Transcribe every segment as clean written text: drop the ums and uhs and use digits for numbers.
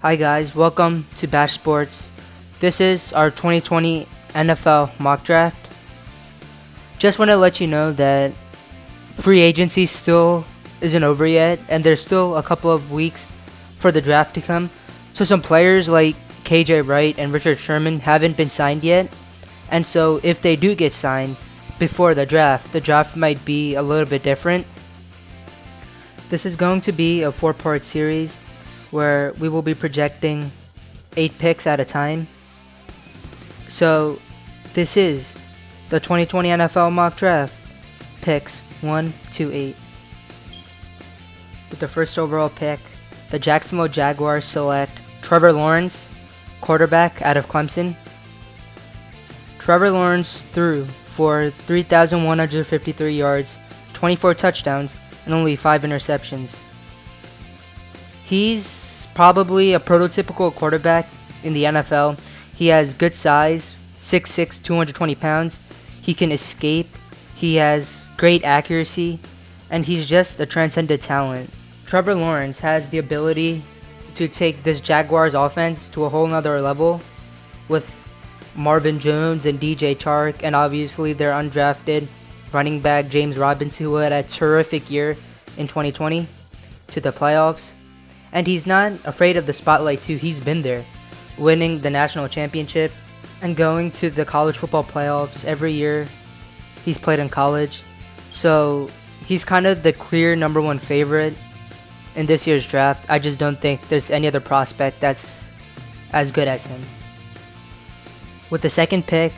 Hi guys, welcome to B.A.S.H Sports. This is our 2020 NFL mock draft. Just want to let you know that free agency still isn't over yet, and there's still a couple of weeks for the draft to come. So some players like KJ Wright and Richard Sherman haven't been signed yet, and so if they do get signed before the draft might be a little bit different. This is going to be a 4-part series where we will be projecting 8 picks at a time. So this is the 2020 NFL mock draft, picks 1 to 8. With the first overall pick, the Jacksonville Jaguars select Trevor Lawrence, quarterback out of Clemson. Trevor Lawrence threw for 3,153 yards, 24 touchdowns, and only 5 interceptions. He's probably a prototypical quarterback in the NFL. He has good size, 6'6", 220 pounds. He can escape. He has great accuracy, and he's just a transcendent talent. Trevor Lawrence has the ability to take this Jaguars offense to a whole nother level with Marvin Jones and DJ Chark, and obviously their undrafted running back James Robinson, who had a terrific year in 2020 to the playoffs. And he's not afraid of the spotlight too. He's been there, winning the national championship and going to the college football playoffs every year he's played in college. So he's kind of the clear number 1 favorite in this year's draft. I just don't think there's any other prospect that's as good as him. With the second pick,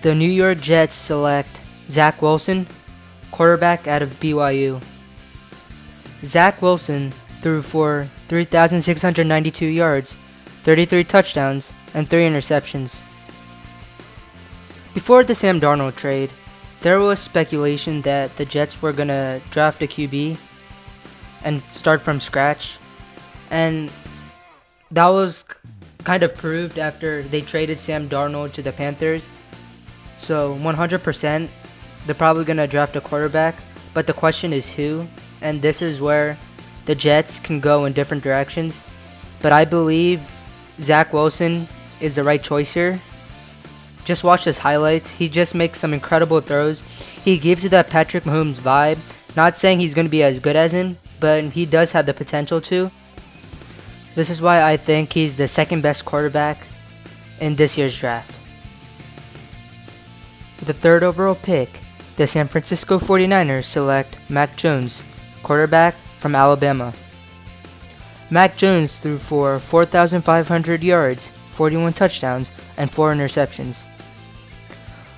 the New York Jets select Zach Wilson, quarterback out of BYU. Zach Wilson threw for 3,692 yards, 33 touchdowns, and 3 interceptions. Before the Sam Darnold trade, there was speculation that the Jets were going to draft a QB and start from scratch. And that was kind of proved after they traded Sam Darnold to the Panthers. So 100%, they're probably going to draft a quarterback. But the question is who? And this is where the Jets can go in different directions. But I believe Zach Wilson is the right choice here. Just watch his highlights. He just makes some incredible throws. He gives you that Patrick Mahomes vibe. Not saying he's going to be as good as him, but he does have the potential to. This is why I think he's the second best quarterback in this year's draft. With the third overall pick, the San Francisco 49ers select Mac Jones, quarterback from Alabama. Mac Jones threw for 4,500 yards, 41 touchdowns, and 4 interceptions.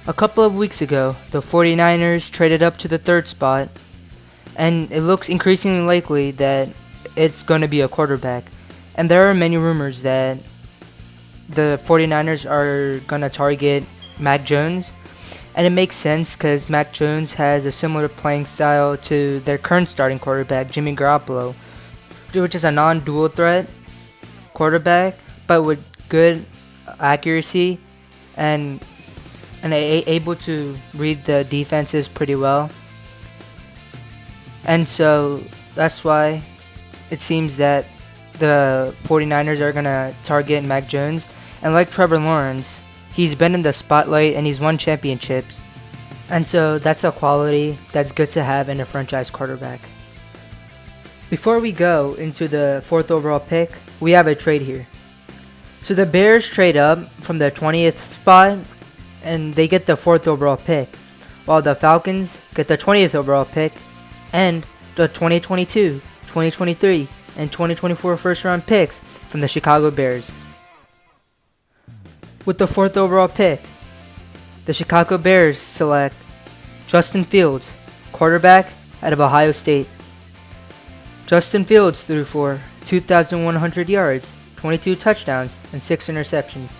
A couple of weeks ago, the 49ers traded up to the 3rd spot, and it looks increasingly likely that it's going to be a quarterback. And there are many rumors that the 49ers are going to target Mac Jones. And it makes sense because Mac Jones has a similar playing style to their current starting quarterback, Jimmy Garoppolo, which is a non-dual threat quarterback, but with good accuracy and able to read the defenses pretty well. And so that's why it seems that the 49ers are going to target Mac Jones. And like Trevor Lawrence, he's been in the spotlight and he's won championships. And so that's a quality that's good to have in a franchise quarterback. Before we go into the 4th overall pick, we have a trade here. So the Bears trade up from the 20th spot and they get the 4th overall pick, while the Falcons get the 20th overall pick and the 2022, 2023, and 2024 first round picks from the Chicago Bears. With the 4th overall pick, the Chicago Bears select Justin Fields, quarterback out of Ohio State. Justin Fields threw for 2,100 yards, 22 touchdowns, and 6 interceptions.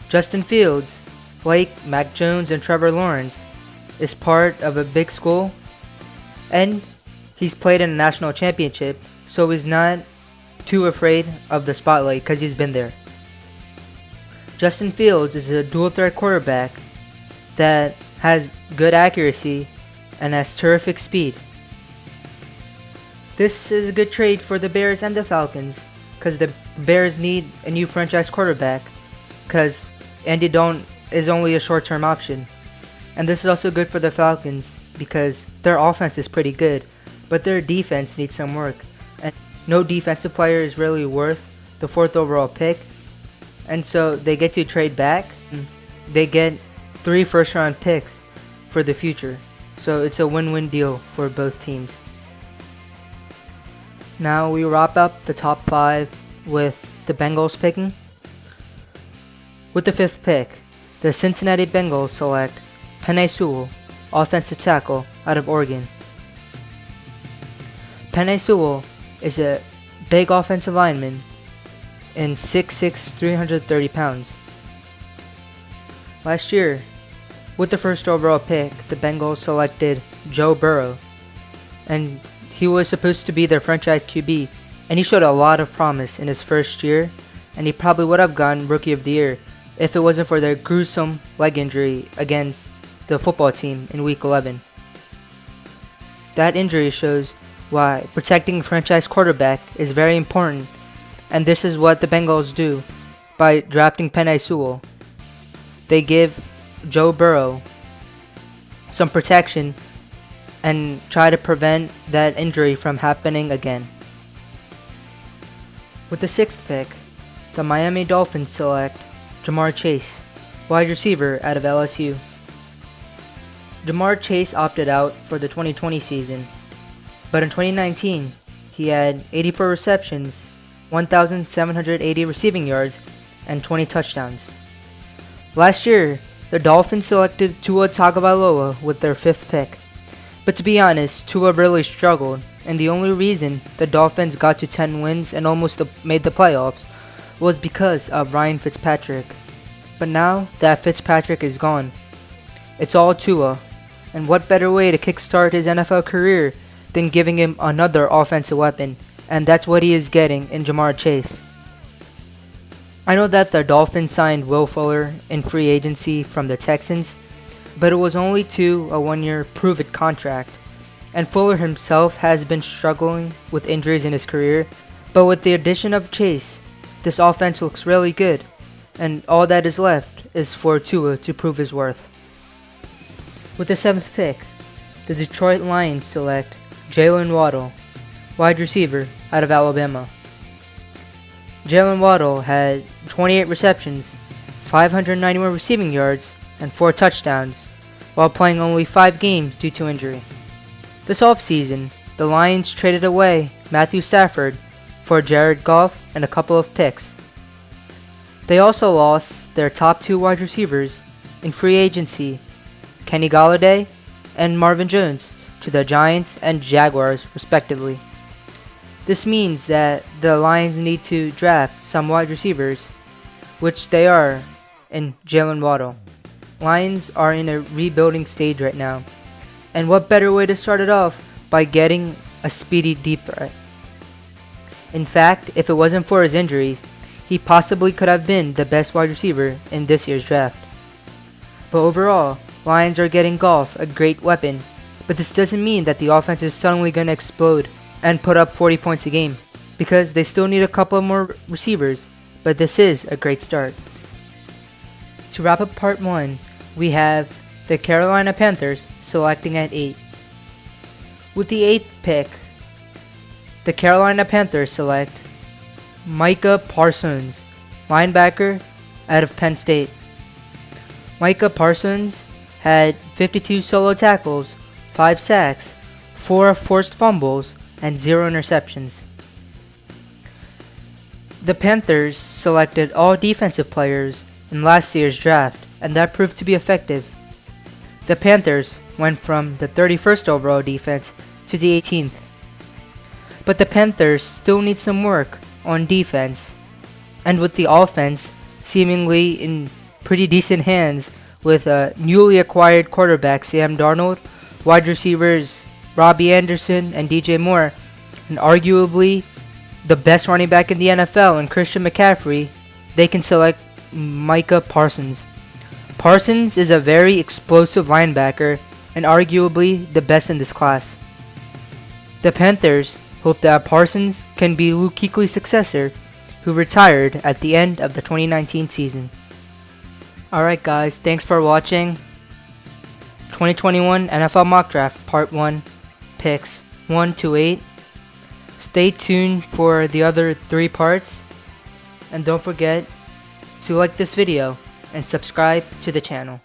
Justin Fields, like Mac Jones and Trevor Lawrence, is part of a big school, and he's played in a national championship, so he's not too afraid of the spotlight because he's been there. Justin Fields is a dual threat quarterback that has good accuracy and has terrific speed. This is a good trade for the Bears and the Falcons, because the Bears need a new franchise quarterback, because Andy Dalton is only a short-term option. And this is also good for the Falcons, because their offense is pretty good, but their defense needs some work. And no defensive player is really worth the 4th overall pick, and so they get to trade back. They get 3 first-round picks for the future, so it's a win-win deal for both teams. Now we wrap up the top 5 with the Bengals picking. With the 5th pick, the Cincinnati Bengals select Penei Sewell, offensive tackle out of Oregon. Penei Sewell is a big offensive lineman and 6'6", 330 pounds. Last year, with the 1st overall pick, the Bengals selected Joe Burrow, and he was supposed to be their franchise QB, and he showed a lot of promise in his first year, and he probably would have gotten Rookie of the Year if it wasn't for their gruesome leg injury against the football team in Week 11. That injury shows why protecting a franchise quarterback is very important, and this is what the Bengals do by drafting Penei Sewell. They give Joe Burrow some protection and try to prevent that injury from happening again. With the 6th pick, the Miami Dolphins select JaMarr Chase, wide receiver out of LSU. JaMarr Chase opted out for the 2020 season, but in 2019, he had 84 receptions, 1,780 receiving yards, and 20 touchdowns. Last year, the Dolphins selected Tua Tagovailoa with their 5th pick. But to be honest, Tua really struggled, and the only reason the Dolphins got to 10 wins and almost made the playoffs was because of Ryan Fitzpatrick. But now that Fitzpatrick is gone, it's all Tua, and what better way to kickstart his NFL career than giving him another offensive weapon, and that's what he is getting in JaMarr Chase. I know that the Dolphins signed Will Fuller in free agency from the Texans, but it was only to a 1-year prove-it contract, and Fuller himself has been struggling with injuries in his career, but with the addition of Chase, this offense looks really good, and all that is left is for Tua to prove his worth. With the 7th pick, the Detroit Lions select Jaylen Waddle, wide receiver out of Alabama. Jaylen Waddle had 28 receptions, 591 receiving yards, and 4 touchdowns, while playing only 5 games due to injury. This offseason, the Lions traded away Matthew Stafford for Jared Goff and a couple of picks. They also lost their top 2 wide receivers in free agency, Kenny Golladay and Marvin Jones, to the Giants and Jaguars respectively. This means that the Lions need to draft some wide receivers, which they are in Jaylen Waddle. Lions are in a rebuilding stage right now, and what better way to start it off by getting a speedy deep threat. In fact, if it wasn't for his injuries, he possibly could have been the best wide receiver in this year's draft. But overall, Lions are getting Goff, a great weapon, but this doesn't mean that the offense is suddenly going to explode and put up 40 points a game, because they still need a couple more receivers, but this is a great start. To wrap up part 1, we have the Carolina Panthers selecting at 8. With the 8th pick, the Carolina Panthers select Micah Parsons, linebacker out of Penn State. Micah Parsons had 52 solo tackles, 5 sacks, 4 forced fumbles, and 0 interceptions. The Panthers selected all defensive players in last year's draft, and that proved to be effective. The Panthers went from the 31st overall defense to the 18th. But the Panthers still need some work on defense, and with the offense seemingly in pretty decent hands with a newly acquired quarterback Sam Darnold, wide receivers Robbie Anderson and DJ Moore, and arguably the best running back in the NFL in Christian McCaffrey, they can select Micah Parsons. Parsons is a very explosive linebacker and arguably the best in this class. The Panthers Hope that Parsons can be Luke Kuechly's successor, who retired at the end of the 2019 season. Alright guys, thanks for watching. 2021 NFL Mock Draft Part 1, Picks 1 to 8. Stay tuned for the other 3 parts. And don't forget to like this video and subscribe to the channel.